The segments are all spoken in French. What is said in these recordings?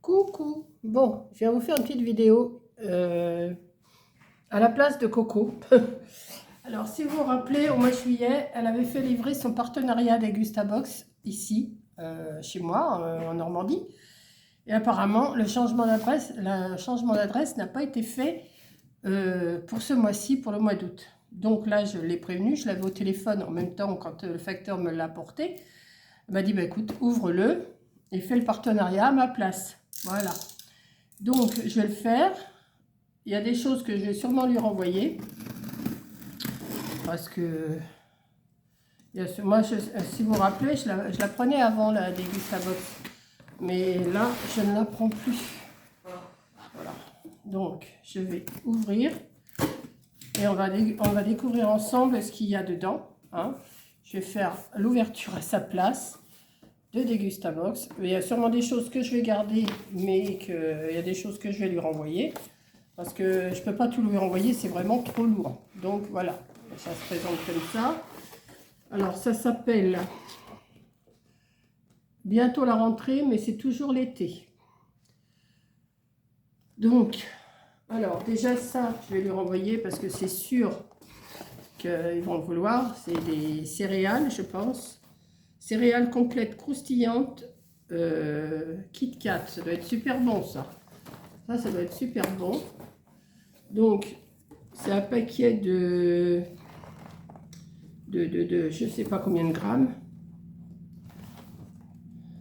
Coucou. Bon, je vais vous faire une petite vidéo à la place de Coco. Alors, si vous vous rappelez, au mois de juillet, elle avait fait livrer son partenariat d'Augustabox ici, chez moi, en Normandie. Et apparemment, le changement d'adresse n'a pas été fait pour ce mois-ci, pour le mois d'août. Donc là, je l'ai prévenu, je l'avais au téléphone en même temps quand le facteur me l'a apporté. Elle m'a dit, bah, écoute, ouvre-le et fais le partenariat à ma place. Voilà. Donc, je vais le faire. Il y a des choses que je vais sûrement lui renvoyer. Parce que, moi, si vous vous rappelez, je la prenais avant la Dégustabox. Mais là, je ne la prends plus. Voilà. Donc, je vais ouvrir. Et on va découvrir ensemble ce qu'il y a dedans. Hein. Je vais faire l'ouverture à sa place de Dégustabox. Il y a sûrement des choses que je vais garder, mais il y a des choses que je vais lui renvoyer. Parce que je ne peux pas tout lui renvoyer, c'est vraiment trop lourd. Donc voilà, ça se présente comme ça. Alors ça s'appelle bientôt la rentrée, mais c'est toujours l'été. Donc, alors déjà ça, je vais lui renvoyer parce que c'est sûr qu'ils vont le vouloir. C'est des céréales, je pense. Céréales complètes croustillantes, Kit Kat. Ça doit être super bon ça. Ça doit être super bon. Donc, c'est un paquet de je ne sais pas combien de grammes.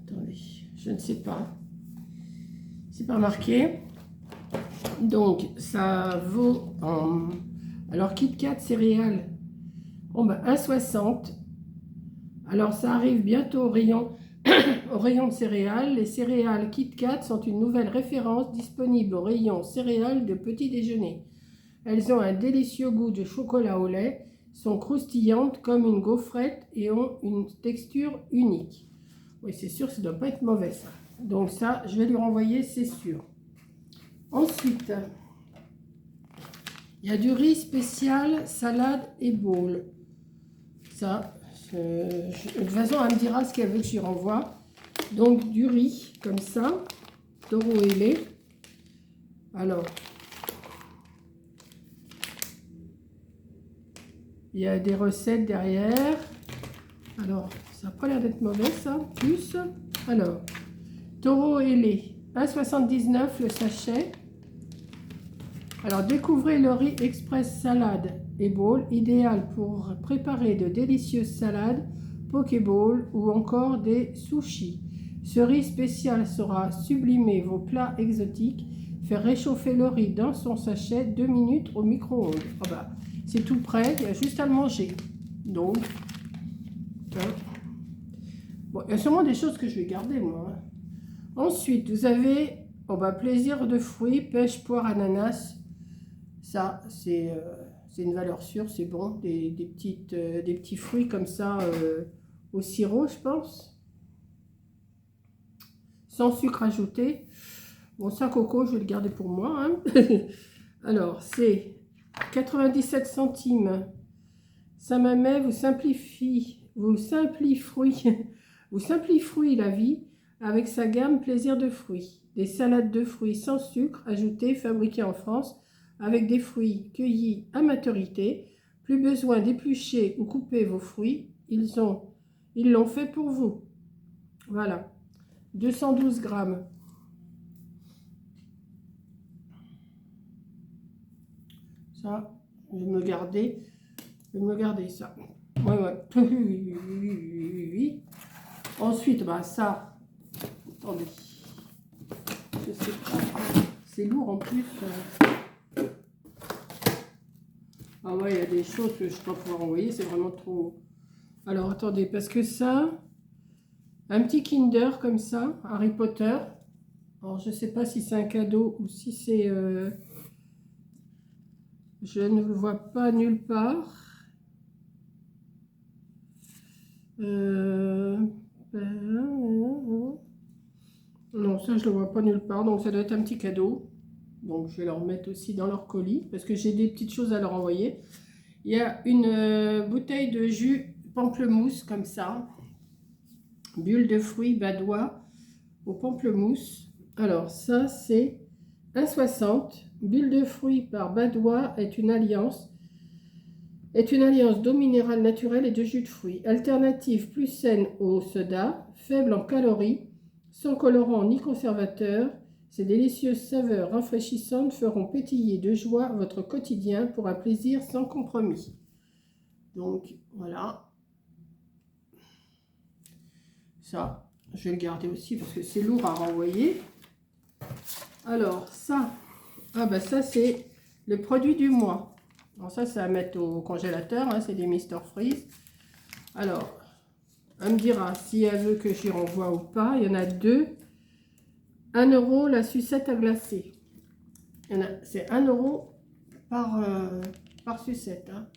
Attendez, je ne sais pas. C'est pas marqué. Donc, ça vaut en... Alors, Kit Kat céréales, bon, ben, 1,60. Alors, ça arrive bientôt au rayon, au rayon de céréales. Les céréales Kit Kat sont une nouvelle référence disponible au rayon céréales de petit déjeuner. Elles ont un délicieux goût de chocolat au lait, sont croustillantes comme une gaufrette et ont une texture unique. Oui, c'est sûr, ça ne doit pas être mauvais ça. Donc ça, je vais lui renvoyer, c'est sûr. Ensuite, il y a du riz spécial, salade et bowl. Ça, de toute façon, elle me dira ce qu'elle veut que j'y renvoie. Donc du riz, comme ça, taureau ailé. Alors, il y a des recettes derrière. Alors, ça n'a pas l'air d'être mauvais, ça. Plus. Alors, taureau ailé, 1,79 le sachet. Alors, découvrez le riz express salade et bowl, idéal pour préparer de délicieuses salades, pokéballs ou encore des sushis. Ce riz spécial saura sublimer vos plats exotiques. Faire réchauffer le riz dans son sachet 2 minutes au micro-ondes. Oh bah, c'est tout prêt, il y a juste à le manger. Donc, bon, il y a sûrement des choses que je vais garder, moi. Ensuite, vous avez plaisir de fruits, pêche, poire, ananas. Ça, c'est une valeur sûre, c'est bon. Des petits fruits comme ça au sirop, je pense. Sans sucre ajouté. Bon, ça, Coco, je vais le garder pour moi. Hein. Alors, c'est 97 centimes. Ça m'amet, vous simplifie la vie avec sa gamme plaisir de fruits. Des salades de fruits sans sucre ajoutées, fabriquées en France, avec des fruits cueillis à maturité. Plus besoin d'éplucher ou couper vos fruits, ils l'ont fait pour vous. Voilà, 212 grammes. Ça, je vais me garder ça. Ouais. Oui. Ensuite, bah ça, attendez, je sais pas, c'est lourd en plus. Ah ouais, il y a des choses que je ne peux pas pouvoir envoyer, c'est vraiment trop. Alors attendez, parce que ça, un petit Kinder comme ça, Harry Potter. Alors je sais pas si c'est un cadeau ou si c'est... Je ne le vois pas nulle part. Non, ça je ne le vois pas nulle part, donc ça doit être un petit cadeau. Donc je vais leur mettre aussi dans leur colis, parce que j'ai des petites choses à leur envoyer. Il y a une bouteille de jus pamplemousse, comme ça. Bulle de fruits badois au pamplemousse. Alors, ça, c'est 1,60. Bulle de fruits par Badois est une alliance d'eau minérale naturelle et de jus de fruits. Alternative plus saine au soda, faible en calories, sans colorant ni conservateur. Ces délicieuses saveurs rafraîchissantes feront pétiller de joie votre quotidien pour un plaisir sans compromis. Donc, voilà. Ça, je vais le garder aussi parce que c'est lourd à renvoyer. Alors, ça, ça c'est le produit du mois. Bon, ça, c'est à mettre au congélateur, hein, c'est des Mr Freeze. Alors, elle me dira si elle veut que j'y renvoie ou pas. Il y en a deux. 1 € la sucette à glacer. C'est 1 € par sucette. Hein.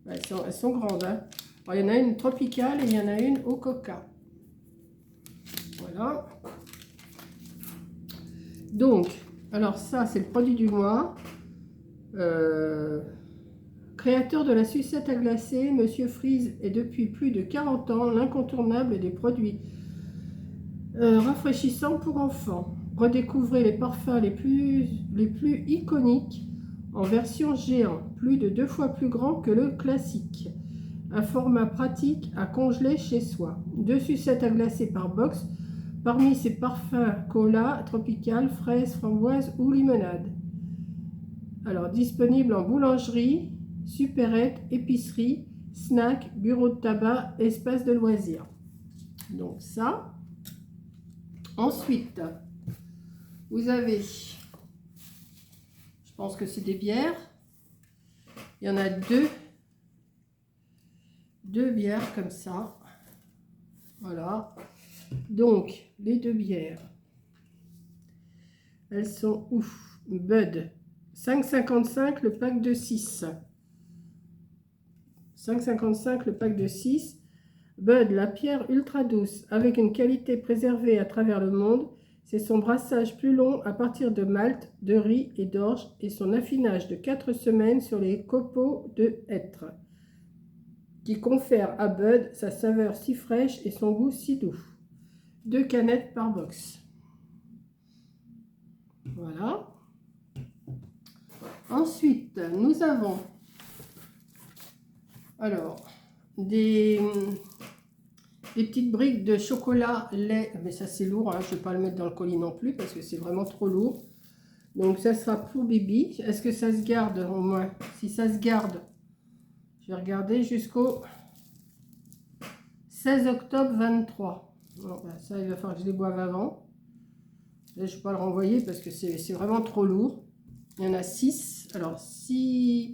Elles sont grandes. Hein. Alors, il y en a une tropicale et il y en a une au coca. Voilà. Donc, alors ça, c'est le produit du mois. Créateur de la sucette à glacer, Monsieur Freeze est depuis plus de 40 ans l'incontournable des produits rafraîchissants pour enfants. Redécouvrez les parfums les plus iconiques en version géant, plus de 2 fois plus grand que le classique. Un format pratique à congeler chez soi. 2 sucettes à glacer par box. Parmi ces parfums cola, tropical, fraise, framboise ou limonade. Alors, disponible en boulangerie, supérette, épicerie, snack, bureau de tabac, espace de loisirs. Donc ça. Ensuite, vous avez, je pense que c'est des bières. Il y en a deux bières comme ça. Voilà. Donc, les 2 bières, elles sont ouf. Bud, 5,55 le pack de 6. 5,55 le pack de 6. Bud, la pierre ultra douce, avec une qualité préservée à travers le monde. C'est son brassage plus long à partir de malt, de riz et d'orge et son affinage de 4 semaines sur les copeaux de hêtre qui confère à Bud sa saveur si fraîche et son goût si doux. 2 canettes par box. Voilà. Ensuite, nous avons alors des petites briques de chocolat lait. Mais ça, c'est lourd. Hein. Je ne vais pas le mettre dans le colis non plus parce que c'est vraiment trop lourd. Donc, ça sera pour Bibi. Est-ce que ça se garde au moins? Si ça se garde, je vais regarder jusqu'au 16 octobre 23. Bon, ben ça, il va falloir que je les boive avant. Là, je ne vais pas le renvoyer parce que c'est vraiment trop lourd. Il y en a 6. Alors, 6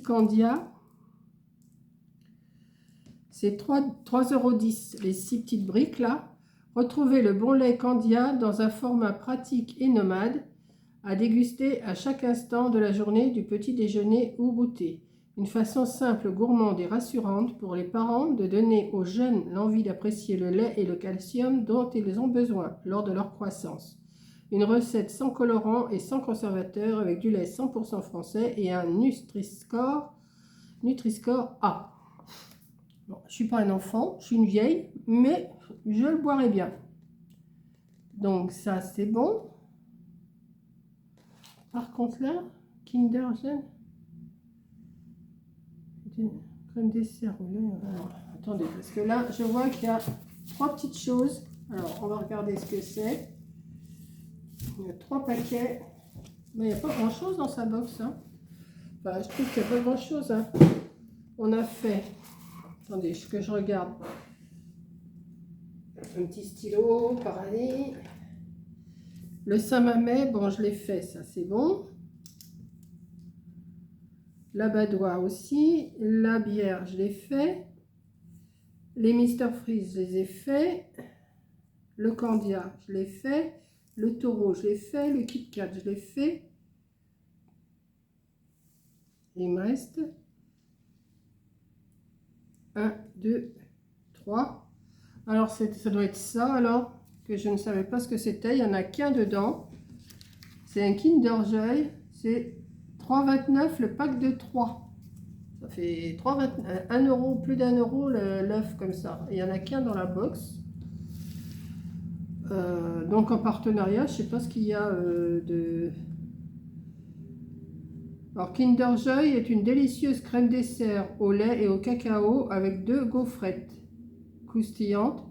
Candia. C'est 3,10 € les 6 petites briques là. Retrouvez le bon lait Candia dans un format pratique et nomade à déguster à chaque instant de la journée, du petit déjeuner ou goûter. Une façon simple, gourmande et rassurante pour les parents de donner aux jeunes l'envie d'apprécier le lait et le calcium dont ils ont besoin lors de leur croissance. Une recette sans colorant et sans conservateur avec du lait 100% français et un Nutri-Score A. Bon, je ne suis pas un enfant, je suis une vieille, mais je le boirai bien. Donc ça, c'est bon. Par contre là, Kinder Jeune, crème dessert au lait. Alors, attendez, parce que là, je vois qu'il y a 3 petites choses. Alors, on va regarder ce que c'est. Il y a 3 paquets. Mais il n'y a pas grand-chose dans sa box. Hein. Enfin, je trouve qu'il n'y a pas grand-chose. Hein. On a fait... Attendez, que je regarde. Un petit stylo, pareil. Le Saint-Mamet, bon, je l'ai fait, ça c'est bon. La Badois aussi. La bière, je l'ai fait. Les Mr Freeze, je les ai fait. Le Candia, je l'ai fait. Le Taureau, je l'ai fait. Le Kit Kat, je l'ai fait. Il me reste 1, 2, 3. Alors, ça doit être ça, alors, que je ne savais pas ce que c'était. Il n'y en a qu'un dedans. C'est un Kinder Joy. C'est 3,29 le pack de 3. Ça fait 1 €, plus d'1 € l'œuf comme ça. Il n'y en a qu'un dans la box. Donc en partenariat, je ne sais pas ce qu'il y a de... Alors Kinder Joy est une délicieuse crème dessert au lait et au cacao avec 2 gaufrettes croustillantes.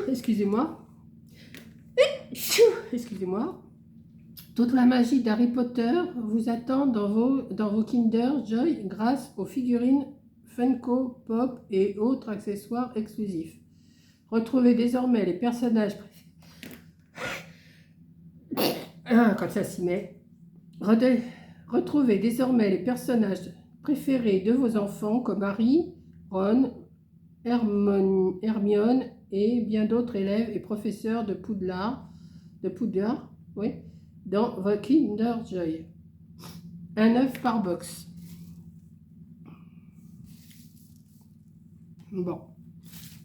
Excusez-moi. Excusez-moi. Toute la magie d'Harry Potter vous attend dans vos Kinder Joy grâce aux figurines Funko Pop et autres accessoires exclusifs. Retrouvez désormais les personnages quand ça s'y met. Retrouvez désormais les personnages préférés de vos enfants comme Harry, Ron, Hermione et bien d'autres élèves et professeurs de Poudlard, oui, dans votre Kinder Joy. Un œuf par box. Bon.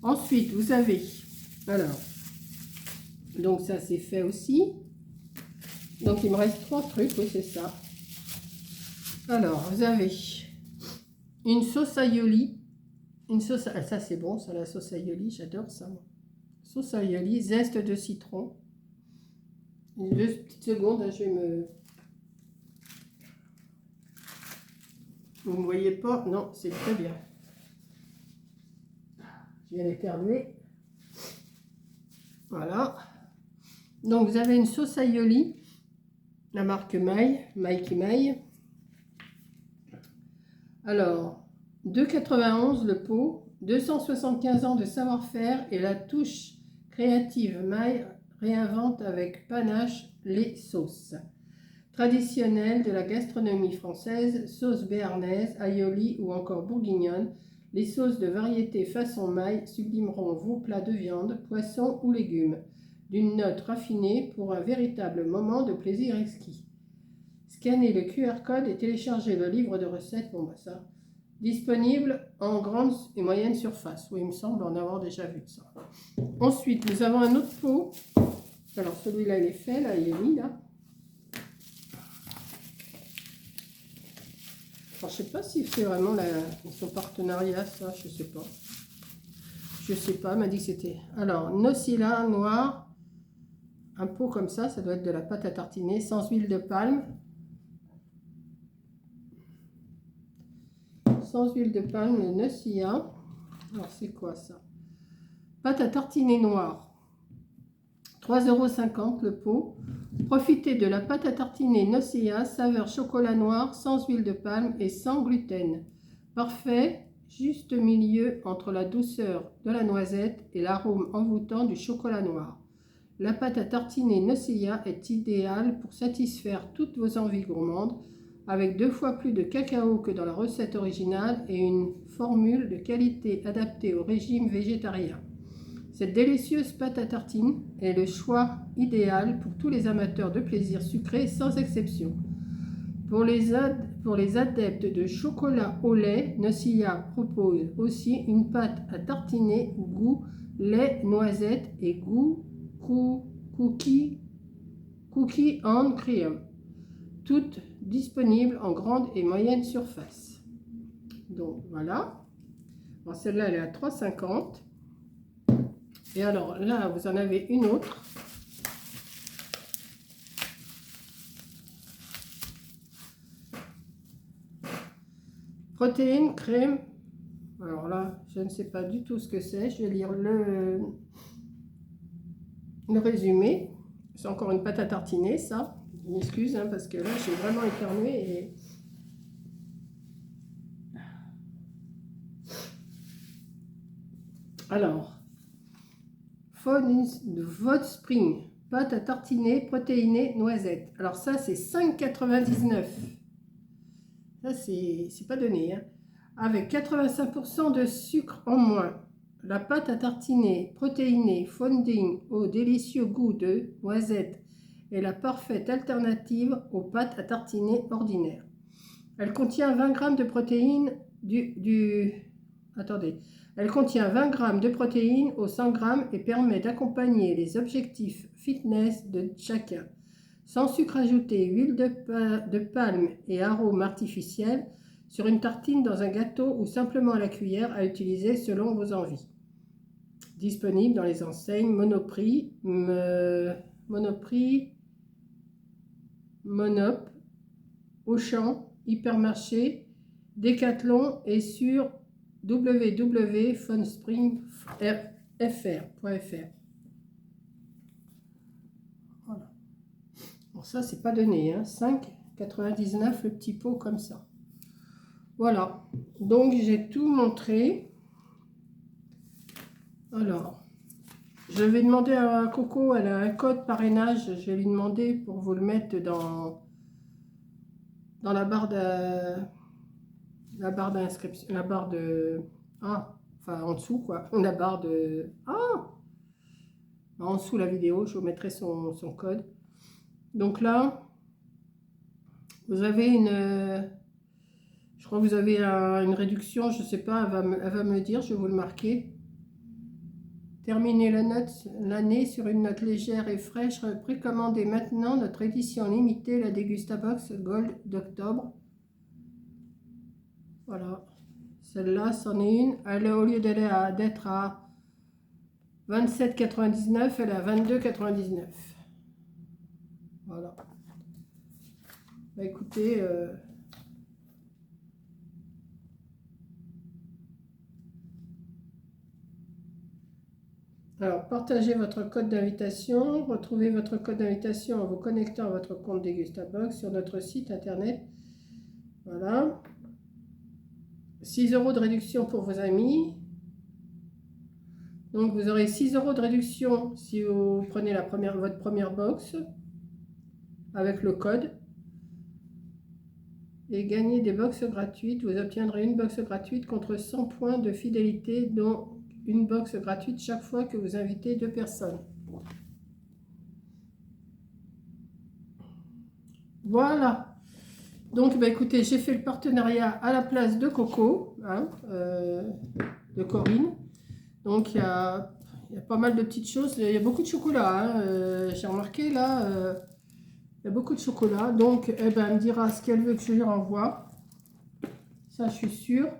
Ensuite, vous avez, alors, donc ça c'est fait aussi. Donc il me reste 3 trucs, oui c'est ça. Alors, vous avez une sauce aioli. Une sauce, ah, ça c'est bon, ça la sauce aioli, j'adore ça. Sauce aioli, zeste de citron. 2 petites secondes, hein, je vais me... Vous ne me voyez pas? Non, c'est très bien. Je viens d'éternuer. Voilà. Donc vous avez une sauce aioli, la marque Mikey Maille. Alors, 2,91 le pot, 275 ans de savoir-faire et la touche créative Maille réinvente avec panache les sauces. Traditionnelles de la gastronomie française, sauce béarnaise, aioli ou encore bourguignonne, les sauces de variété façon Maille sublimeront vos plats de viande, poisson ou légumes, d'une note raffinée pour un véritable moment de plaisir exquis. Scannez le QR code et téléchargez le livre de recettes. Bon, bah ça. Disponible en grande et moyenne surface. Oui, il me semble en avoir déjà vu de ça. Ensuite, nous avons un autre pot. Alors, celui-là, il est fait. Là, il est mis, là. Alors, je ne sais pas si c'est vraiment son partenariat, ça. Je ne sais pas. Je ne sais pas. Elle m'a dit que c'était... Alors, Nocilla noir. Un pot comme ça. Ça doit être de la pâte à tartiner sans huile de palme. Sans huile de palme, le Nocilla. Alors, c'est quoi ça? Pâte à tartiner noire. 3,50 € le pot. Profitez de la pâte à tartiner Nocilla, saveur chocolat noir, sans huile de palme et sans gluten. Parfait, juste milieu entre la douceur de la noisette et l'arôme envoûtant du chocolat noir. La pâte à tartiner Nocilla est idéale pour satisfaire toutes vos envies gourmandes, avec 2 fois plus de cacao que dans la recette originale et une formule de qualité adaptée au régime végétarien. Cette délicieuse pâte à tartine est le choix idéal pour tous les amateurs de plaisir sucré sans exception. Pour les adeptes de chocolat au lait, Nocilla propose aussi une pâte à tartiner goût lait, noisette et goût cookie and cream. Toutes disponibles en grande et moyenne surface. Donc voilà. Celle-là, elle est à 3,50 €. Et alors là, vous en avez une autre. Protéines, crème. Alors là, je ne sais pas du tout ce que c'est. Je vais lire le résumé. C'est encore une pâte à tartiner, ça. Je m'excuse, hein, parce que là, j'ai vraiment éternué et... Alors, Vodspring, pâte à tartiner, protéinée, noisette. Alors ça, c'est 5,99 €. Ça, c'est pas donné, hein. Avec 85% de sucre en moins. La pâte à tartiner, protéinée, fonding au délicieux goût de noisette est la parfaite alternative aux pâtes à tartiner ordinaires. Elle contient 20 g de protéines Elle contient 20 g de protéines au 100 g et permet d'accompagner les objectifs fitness de chacun. Sans sucre ajouté, huile de palme et arômes artificiels, sur une tartine, dans un gâteau ou simplement à la cuillère, à utiliser selon vos envies. disponible dans les enseignes Monoprix, Monoprix, Monop, Auchan, Hypermarché, Decathlon et sur www.funspring.fr. Voilà. Bon, ça, c'est pas donné, hein. 5,99 le petit pot comme ça. Voilà. Donc, j'ai tout montré. Alors, je vais demander à Coco, elle a un code parrainage. Je vais lui demander pour vous le mettre dans la barre d'inscription, la barre de... Ah, enfin en dessous quoi, la barre de... Ah, en dessous la vidéo, je vous mettrai son code. Donc là, vous avez une... Je crois que vous avez une réduction, je sais pas, elle va me le dire, je vais vous le marquer. Terminez l'année sur une note légère et fraîche. Précommandez maintenant notre édition limitée, la Degustabox Gold d'octobre. Voilà. Celle-là, c'en est une. Elle, au lieu d'être à 27,99, elle est à 22,99. Voilà. Bah écoutez... Alors, partagez votre code d'invitation. Retrouvez votre code d'invitation en vous connectant à votre compte Degustabox sur notre site internet. Voilà. 6 € de réduction pour vos amis. Donc, vous aurez 6 € de réduction si vous prenez votre première box avec le code. Et gagnez des box gratuites. Vous obtiendrez une box gratuite contre 100 points de fidélité, dont une box gratuite chaque fois que vous invitez 2 personnes. Voilà. Donc, bah, écoutez, j'ai fait le partenariat à la place de Coco, hein, de Corinne. Donc, il y a pas mal de petites choses. Il y a beaucoup de chocolat. Hein, j'ai remarqué, là, il y a beaucoup de chocolat. Donc, eh ben, elle me dira ce qu'elle veut que je lui renvoie. Ça, je suis sûre.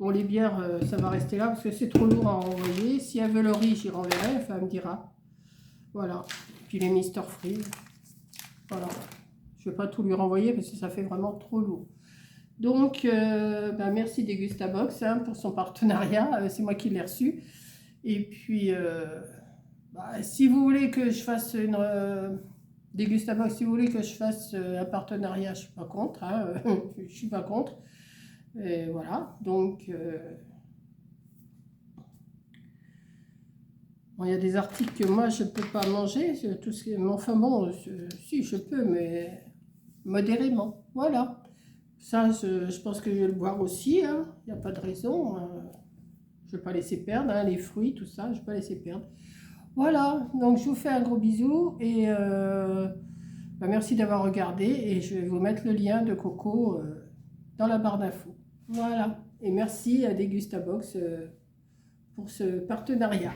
Bon, les bières, ça va rester là parce que c'est trop lourd à envoyer. Si elle veut le riz, j'y renverrai. Enfin, elle me dira. Voilà. Puis les Mister Freeze. Voilà. Je ne vais pas tout lui renvoyer parce que ça fait vraiment trop lourd. Donc, ben, merci Degustabox hein, pour son partenariat. C'est moi qui l'ai reçu. Et puis, bah, si vous voulez que je fasse une... Degustabox, si vous voulez que je fasse un partenariat, je ne suis pas contre. Hein, je ne suis pas contre. Et voilà, donc bon, il y a des articles que moi je ne peux pas manger, tout ce qui... enfin bon, si je peux, mais modérément. Voilà, ça je pense que je vais le boire aussi, hein. Il n'y a pas de raison, je ne vais pas laisser perdre, hein, les fruits, tout ça, je ne vais pas laisser perdre. Voilà, donc je vous fais un gros bisou et bah, merci d'avoir regardé et je vais vous mettre le lien de Coco dans la barre d'infos. Voilà, et merci à Degustabox pour ce partenariat.